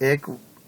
1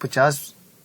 50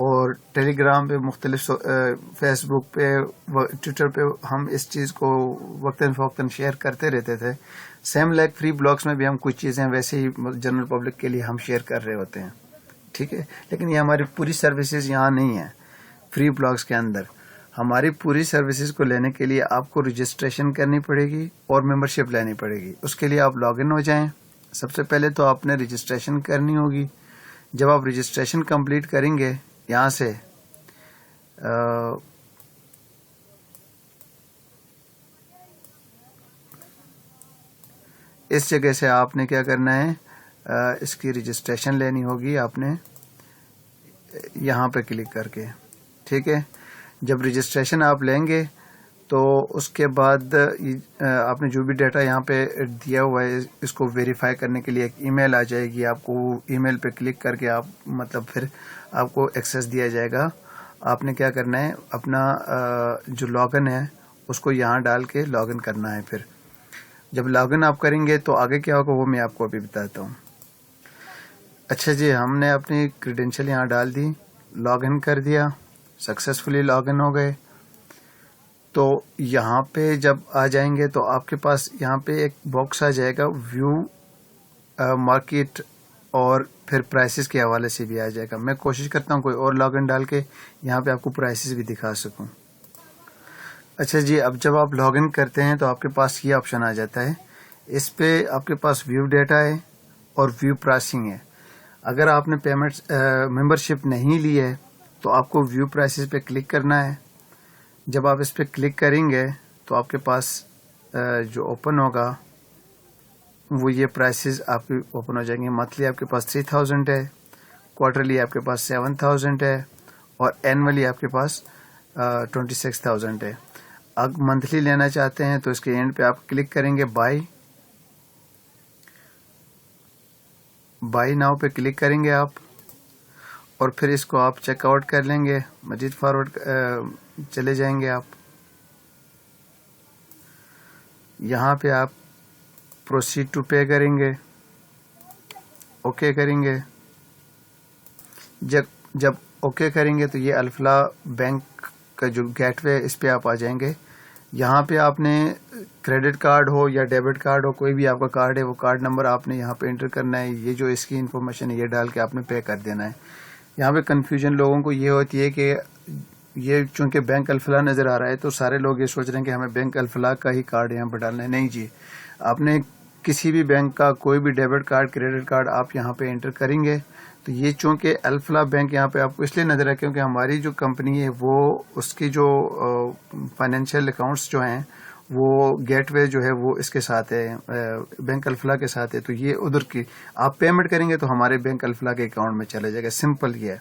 اور ٹیلی گرام پہ مختلف فیس بک پہ ٹویٹر پہ ہم اس چیز کو وقتاً فوقتاً شیئر کرتے رہتے تھے. سیم لائک فری بلاگس میں بھی ہم کچھ چیزیں ویسے ہی جنرل پبلک کے لیے ہم شیئر کر رہے ہوتے ہیں, ٹھیک ہے. لیکن یہ ہماری پوری سروسز یہاں نہیں ہیں فری بلاگس کے اندر. ہماری پوری سروسز کو لینے کے لیے آپ کو رجسٹریشن کرنی پڑے گی اور ممبرشپ لینی پڑے گی. اس کے لیے آپ لاگ ان ہو جائیں. سب سے پہلے تو آپ نے رجسٹریشن کرنی ہوگی. جب آپ رجسٹریشن کمپلیٹ کریں گے یہاں سے اس جگہ سے آپ نے کیا کرنا ہے, اس کی رجسٹریشن لینی ہوگی آپ نے یہاں پہ کلک کر کے, ٹھیک ہے. جب رجسٹریشن آپ لیں گے تو اس کے بعد آپ نے جو بھی ڈیٹا یہاں پہ دیا ہوا ہے اس کو ویریفائی کرنے کے لیے ایک ای میل آ جائے گی. آپ کو ای میل پہ کلک کر کے آپ مطلب پھر آپ کو ایکسیس دیا جائے گا. آپ نے کیا کرنا ہے, اپنا جو لاگ ان ہے اس کو یہاں ڈال کے لاگ ان کرنا ہے. پھر جب لاگ ان آپ کریں گے تو آگے کیا ہوگا وہ میں آپ کو ابھی بتاتا ہوں. اچھا جی, ہم نے اپنی کریڈینشیل یہاں ڈال دی, لاگ ان کر دیا, سکسیسفلی لاگ ان ہو گئے. تو یہاں پہ جب آ جائیں گے تو آپ کے پاس یہاں پہ ایک باکس آ جائے گا ویو مارکیٹ, اور پھر پرائسز کے حوالے سے بھی آ جائے گا. میں کوشش کرتا ہوں کوئی اور لاگ ان ڈال کے یہاں پہ آپ کو پرائسز بھی دکھا سکوں. اچھا جی, اب جب آپ لاگ ان کرتے ہیں تو آپ کے پاس یہ آپشن آ جاتا ہے. اس پہ آپ کے پاس ویو ڈیٹا ہے اور ویو پرائسنگ ہے. اگر آپ نے پیمنٹ ممبرشپ نہیں لی ہے تو آپ کو ویو پرائسز پہ کلک کرنا ہے. جب آپ اس پہ کلک کریں گے تو آپ کے پاس جو اوپن ہوگا وہ یہ پرائسز آپ کی اوپن ہو جائیں گے. منتھلی آپ کے پاس 3000 ہے, کوارٹرلی آپ کے پاس 7000 ہے, اور اینولی آپ کے پاس 26000 ہے. اگر منتھلی لینا چاہتے ہیں تو اس کے اینڈ پہ آپ کلک کریں گے بائی ناؤ پہ کلک کریں گے آپ, اور پھر اس کو آپ چیک آؤٹ کر لیں گے. مزید فارورڈ چلے جائیں گے آپ. یہاں پہ آپ پروسیڈ ٹو پے کریں گے, اوکے کریں گے. جب اوکے کریں گے تو یہ الفلاح بینک کا جو گیٹ وے اس پہ آپ آ جائیں گے. یہاں پہ آپ نے کریڈٹ کارڈ ہو یا ڈیبٹ کارڈ ہو, کوئی بھی آپ کا کارڈ ہے, وہ کارڈ نمبر آپ نے یہاں پہ انٹر کرنا ہے. یہ جو اس کی انفارمیشن ہے یہ ڈال کے آپ نے پے کر دینا ہے. یہاں پہ کنفیوژن لوگوں کو یہ ہوتی ہے کہ یہ چونکہ بینک الفلاح نظر آ رہا ہے تو سارے لوگ یہ سوچ رہے ہیں کہ ہمیں بینک الفلاح کا ہی کارڈ یہاں پہ ڈالنا ہے. نہیں جی, آپ نے کسی بھی بینک کا کوئی بھی ڈیبٹ کارڈ کریڈٹ کارڈ آپ یہاں پہ انٹر کریں گے تو یہ چونکہ الفلاح بینک یہاں پہ آپ کو اس لیے نظر ہے کیونکہ ہماری جو کمپنی ہے وہ اس کی جو فائنینشیل اکاؤنٹس جو ہیں وہ گیٹ وے جو ہے وہ اس کے ساتھ ہے, بینک الفلاح کے ساتھ ہے. تو یہ ادھر کی آپ پیمنٹ کریں گے تو ہمارے بینک الفلاح کے اکاؤنٹ میں چلے جائے گا. سمپل یہ ہے.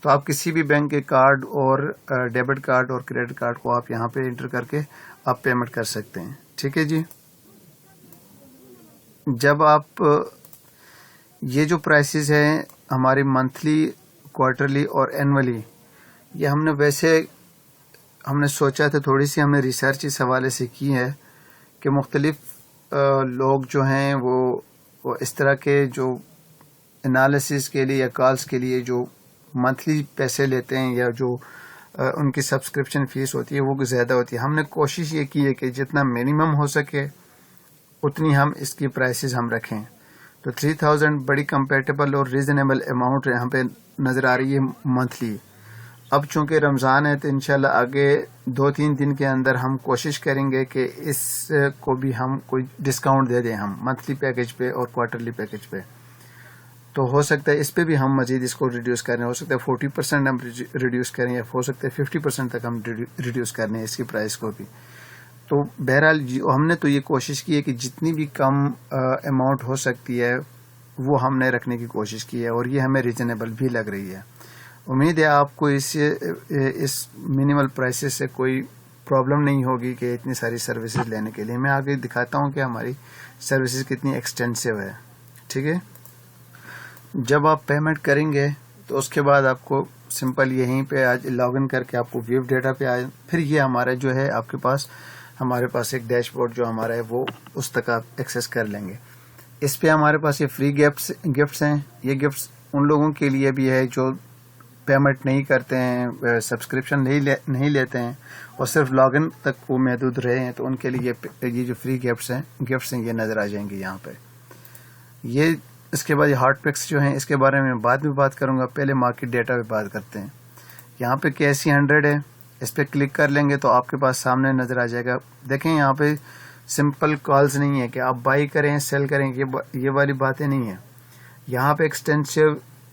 تو آپ کسی بھی بینک کے کارڈ اور ڈیبٹ کارڈ اور کریڈٹ کارڈ کو آپ یہاں پہ انٹر کر کے آپ پیمنٹ کر سکتے ہیں, ٹھیک ہے جی. جب آپ یہ جو پرائسز ہیں ہماری منتھلی, کوارٹرلی اور اینولی, یہ ہم نے سوچا تھا, تھوڑی سی ہم نے ریسرچ اس حوالے سے کی ہے کہ مختلف لوگ جو ہیں وہ اس طرح کے جو انالیسس کے لیے یا کالز کے لیے جو منتھلی پیسے لیتے ہیں یا جو ان کی سبسکرپشن فیس ہوتی ہے وہ زیادہ ہوتی ہے. ہم نے کوشش یہ کی ہے کہ جتنا منیمم ہو سکے اتنی ہم اس کی پرائسز ہم رکھیں. تو 3000 بڑی کمپیٹیبل اور ریزنیبل اماؤنٹ یہاں پہ نظر آ رہی ہے منتھلی. اب چونکہ رمضان ہے تو انشاءاللہ آگے 2-3 دن کے اندر ہم کوشش کریں گے کہ اس کو بھی ہم کوئی ڈسکاؤنٹ دے دیں ہم منتھلی پیکج پہ اور کوارٹرلی پیکج پہ. تو ہو سکتا ہے اس پہ بھی ہم مزید اس کو ریڈیوس کریں. ہو سکتا ہے 40% ہم ریڈیوس کریں یا ہو سکتا ہے 50% تک ہم ریڈیوس کریں اس کی پرائس کو بھی. تو بہرحال ہم نے تو یہ کوشش کی ہے کہ جتنی بھی کم اماؤنٹ ہو سکتی ہے وہ ہم نے رکھنے کی کوشش کی ہے, اور یہ ہمیں ریزنیبل بھی لگ رہی ہے. امید ہے آپ کو اس منیمل پرائسز سے کوئی پرابلم نہیں ہوگی کہ اتنی ساری سروسز لینے کے لیے. میں آگے دکھاتا ہوں کہ ہماری سروسز کتنی ایکسٹینسو ہے, ٹھیک ہے. جب آپ پیمنٹ کریں گے تو اس کے بعد آپ کو سمپل یہیں پہ آج لاگ ان کر کے آپ کو ویو ڈیٹا پہ آئے. پھر یہ ہمارا جو ہے آپ کے پاس ہمارے پاس ایک ڈیش بورڈ جو ہمارا ہے وہ اس تک آپ ایکسیس کر لیں گے. اس پہ ہمارے پاس یہ فری گفٹس ہیں. یہ گفٹس ان لوگوں کے لیے بھی ہے جو پیمنٹ نہیں کرتے ہیں، سبسکرپشن نہیں لیتے ہیں اور صرف لاگ ان تک وہ محدود رہے ہیں، تو ان کے لیے یہ جو فری گفٹس ہیں یہ نظر آ جائیں گے یہاں پہ. یہ اس کے بعد یہ ہاٹ پکس جو ہیں اس کے بارے میں بعد میں بات کروں گا. پہلے مارکیٹ ڈیٹا پہ بات کرتے ہیں. یہاں پہ KSE 100 ہے، اس پہ کلک کر لیں گے تو آپ کے پاس سامنے نظر آ جائے گا. دیکھیں یہاں پہ سمپل کالز نہیں ہے کہ آپ بائی کریں سیل کریں، یہ والی باتیں نہیں ہیں. یہاں پہ ایکسٹینسو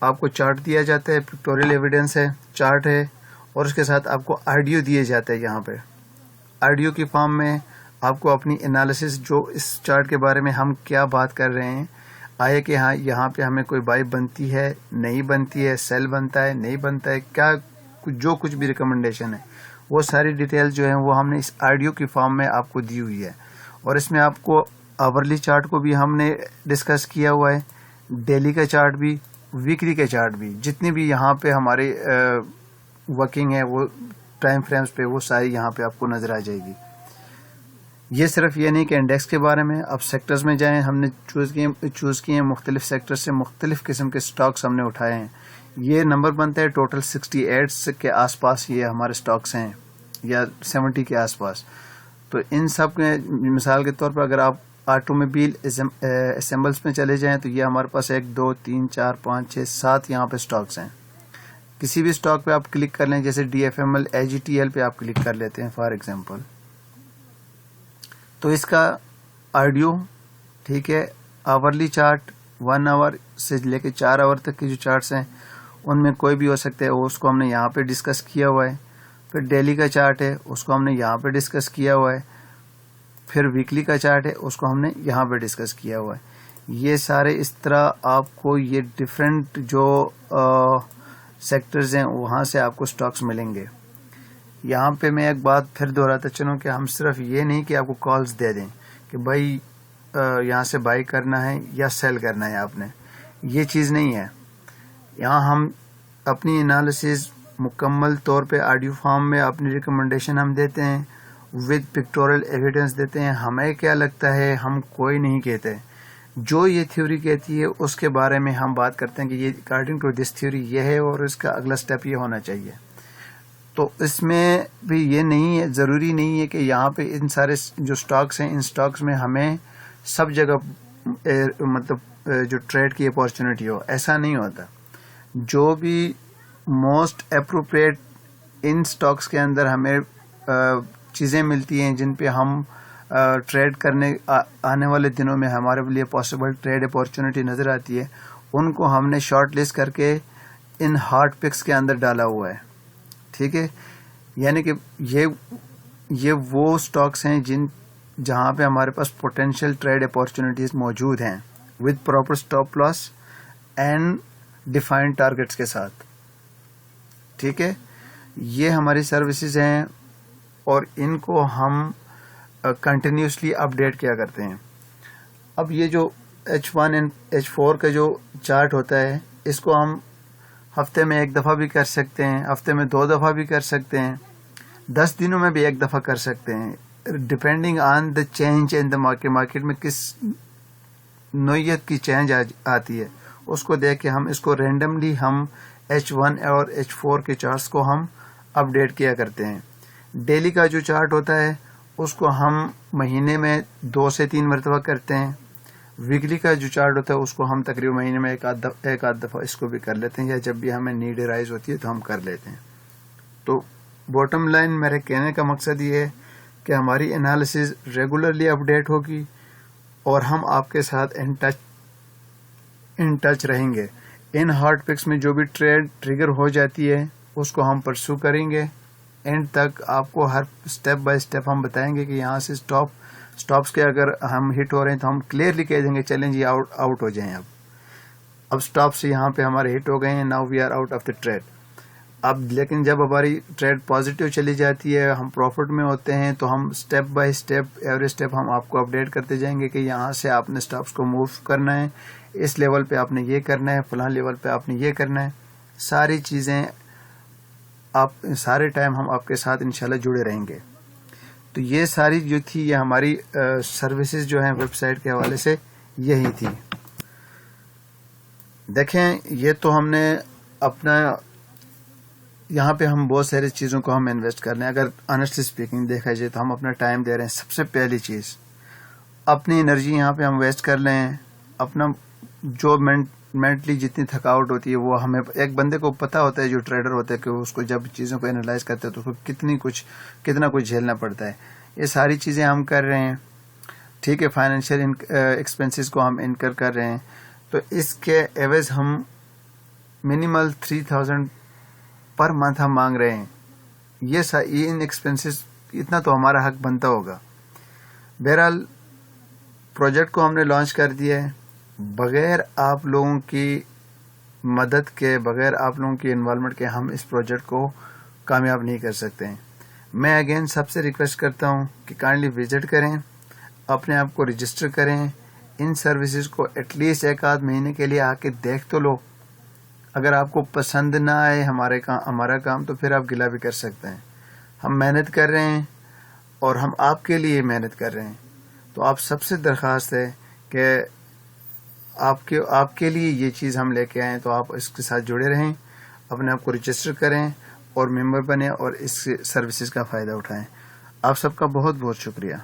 آپ کو چارٹ دیا جاتا ہے، پکٹوریل ایویڈنس ہے، چارٹ ہے، اور اس کے ساتھ آپ کو آڈیو دیے جاتے ہیں. یہاں پہ آڈیو کی فارم میں آپ کو اپنی انالیسس جو اس چارٹ کے بارے میں ہم کیا بات کر رہے ہیں، آئے کہ ہاں یہاں پہ ہمیں کوئی بائی بنتی ہے نہیں بنتی ہے، سیل بنتا ہے نہیں بنتا ہے، کیا جو کچھ بھی ریکمنڈیشن ہے وہ ساری ڈیٹیل جو ہیں وہ ہم نے اس آڈیو کی فارم میں آپ کو دی ہوئی ہے. اور اس میں آپ کو آورلی چارٹ کو بھی ہم نے ڈسکس کیا ہوا ہے، ڈیلی کا چارٹ بھی، ویکلی کا چارٹ بھی، جتنی بھی یہاں پہ ہمارے ورکنگ ہے وہ ٹائم فریمز پہ وہ ساری یہاں پہ آپ کو نظر آ جائے گی. یہ صرف یہ نہیں کہ انڈیکس کے بارے میں. اب سیکٹرز میں جائیں، ہم نے چوز کیے ہیں مختلف سیکٹر سے مختلف قسم کے سٹاکس ہم نے اٹھائے ہیں. یہ نمبر بنتا ہے ٹوٹل 68 کے آس پاس یہ ہمارے سٹاکس ہیں، یا 70 کے آس پاس. تو ان سب کے مثال کے طور پر اگر آپ آٹو موبائل اسمبلس میں چلے جائیں تو یہ ہمارے پاس 1 2 3 4 5 6 7 یہاں پہ سٹاکس ہیں. کسی بھی سٹاک پہ آپ کلک کر لیں، جیسے DFML AGTL پہ آپ کلک کر لیتے ہیں فار ایگزامپل، تو اس کا آڈیو ٹھیک ہے، آورلی چارٹ 1 آور سے لے کے 4 آور تک کی جو چارٹس ہیں ان میں کوئی بھی ہو سکتے ہیں، اس کو ہم نے یہاں پہ ڈسکس کیا ہوا ہے. پھر ڈیلی کا چارٹ ہے، اس کو ہم نے یہاں پہ ڈسکس کیا ہوا ہے. پھر ویکلی کا چارٹ ہے، اس کو ہم نے یہاں پہ ڈسکس کیا ہوا ہے. یہ سارے اس طرح آپ کو یہ ڈفرینٹ جو سیکٹرز ہیں وہاں سے آپ کو سٹاکس ملیں گے. یہاں پہ میں ایک بات پھر دہراتا چلوں کہ ہم صرف یہ نہیں کہ آپ کو کالز دے دیں کہ بھائی یہاں سے بائی کرنا ہے یا سیل کرنا ہے آپ نے، یہ چیز نہیں ہے. یہاں ہم اپنی انالیسز مکمل طور پہ آڈیو فارم میں اپنی ریکمنڈیشن ہم دیتے ہیں، ود پکٹورل ایویڈنس دیتے ہیں. ہمیں کیا لگتا ہے ہم کوئی نہیں کہتے، جو یہ تھیوری کہتی ہے اس کے بارے میں ہم بات کرتے ہیں کہ یہ اکارڈنگ ٹو دس تھیوری یہ ہے اور اس کا اگلا سٹیپ یہ ہونا چاہیے. تو اس میں بھی یہ نہیں ہے، ضروری نہیں ہے کہ یہاں پہ ان سارے جو سٹاکس ہیں ان سٹاکس میں ہمیں سب جگہ مطلب جو ٹریڈ کی اپارچونیٹی ہو، ایسا نہیں ہوتا. جو بھی موسٹ اپروپریٹ ان سٹاکس کے اندر ہمیں چیزیں ملتی ہیں جن پہ ہم ٹریڈ کرنے آنے والے دنوں میں ہمارے لیے پاسبل ٹریڈ اپارچونیٹی نظر آتی ہے، ان کو ہم نے شارٹ لسٹ کر کے ان ہاٹ پکس کے اندر ڈالا ہوا ہے. ٹھیک ہے، یعنی کہ یہ وہ سٹاکس ہیں جہاں پہ ہمارے پاس پوٹینشیل ٹریڈ اپارچونیٹیز موجود ہیں with proper stop loss and defined targets کے ساتھ. ٹھیک ہے، یہ ہماری سروسز ہیں اور ان کو ہم کنٹینیوسلی اپڈیٹ کیا کرتے ہیں. اب یہ جو H1 and H4 کا جو چارٹ ہوتا ہے اس کو ہم ہفتے میں 1 دفعہ بھی کر سکتے ہیں، ہفتے میں 2 دفعہ بھی کر سکتے ہیں، 10 دنوں میں بھی 1 دفعہ کر سکتے ہیں، depending on the change in the market. Market میں کس نوعیت کی چینج آتی ہے اس کو دیکھ کے ہم اس کو رینڈملی ہم H1 اور H4 کے چارٹس کو ہم اپڈیٹ کیا کرتے ہیں. ڈیلی کا جو چارٹ ہوتا ہے اس کو ہم مہینے میں 2 سے 3 مرتبہ کرتے ہیں. ویکلی کا جو چارٹ ہوتا ہے اس کو ہم تقریباً مہینے میں ایک آدھ دفعہ اس کو بھی کر لیتے ہیں، یا جب بھی ہمیں نیڈ رائز ہوتی ہے تو ہم کر لیتے ہیں. تو باٹم لائن میرے کہنے کا مقصد یہ ہے کہ ہماری انالیسز ریگولرلی اپڈیٹ ہوگی اور ہم آپ کے ساتھ ان ٹچ رہیں گے. ان ہارڈ پکس میں جو بھی ٹریڈ ٹریگر ہو جاتی ہے اس کو ہم پرسو کریں گے اینڈ تک. آپ کو ہر سٹیپ بائی سٹیپ ہم بتائیں گے کہ یہاں سے سٹاپس کے اگر ہم ہٹ ہو رہے ہیں تو ہم کلیئرلی کہہ دیں گے چلیں جی آؤٹ ہو جائیں. اب سٹاپ سے یہاں پہ ہمارے ہٹ ہو گئے ہیں، now we are out of the trade. اب لیکن جب ہماری ٹریڈ پازیٹیو چلی جاتی ہے، ہم پروفٹ میں ہوتے ہیں، تو ہم step by step every step ہم آپ کو اپڈیٹ کرتے جائیں گے کہ یہاں سے آپ نے سٹاپس کو موو کرنا ہے، اس لیول پہ آپ نے یہ کرنا ہے، فلاں لیول پہ آپ نے یہ کرنا ہے. ساری چیزیں آپ سارے ٹائم ہم آپ کے ساتھ انشاءاللہ جڑے رہیں گے. تو یہ ساری جو تھی یہ ہماری سروسز جو ہیں ویب سائٹ کے حوالے سے یہی تھی. دیکھیں یہ تو ہم نے اپنا یہاں پہ ہم بہت ساری چیزوں کو ہم انویسٹ کر رہے ہیں. اگر آنیسٹلی اسپیکنگ دیکھا جائے تو ہم اپنا ٹائم دے رہے ہیں. سب سے پہلی چیز اپنی انرجی یہاں پہ ہم ویسٹ کر رہے ہیں. اپنا جو مینٹلی جتنی تھکاوٹ ہوتی ہے وہ ہمیں ایک بندے کو پتا ہوتا ہے جو ٹریڈر ہوتا ہے کہ اس کو جب چیزوں کو انالائز کرتے ہیں تو اس کو کتنا کچھ جھیلنا پڑتا ہے. یہ ساری چیزیں ہم کر رہے ہیں. ٹھیک ہے, فائنینشیل ایکسپینسز کو ہم انکر کر رہے ہیں, تو اس کے ایوز ہم منیمل 3000 پر منتھ ہم مانگ رہے ہیں. یہ ان ایکسپینسز اتنا تو ہمارا حق بنتا ہوگا. بہرحال پروجیکٹ کو ہم نے لانچ کر دیا ہے. بغیر آپ لوگوں کی مدد کے, بغیر آپ لوگوں کی انوالومنٹ کے ہم اس پروجیکٹ کو کامیاب نہیں کر سکتے ہیں. میں اگین سب سے ریکویسٹ کرتا ہوں کہ کائنڈلی وزٹ کریں, اپنے آپ کو رجسٹر کریں, ان سروسز کو ایٹ لیسٹ ایک آدھ مہینے کے لیے آ کے دیکھ تو لو. اگر آپ کو پسند نہ آئے ہمارا کام تو پھر آپ گلہ بھی کر سکتے ہیں. ہم محنت کر رہے ہیں اور ہم آپ کے لیے محنت کر رہے ہیں. تو آپ سب سے درخواست ہے کہ آپ کے لیے یہ چیز ہم لے کے آئیں, تو آپ اس کے ساتھ جڑے رہیں, اپنے آپ کو رجسٹر کریں اور ممبر بنیں اور اس سروسز کا فائدہ اٹھائیں. آپ سب کا بہت بہت شکریہ.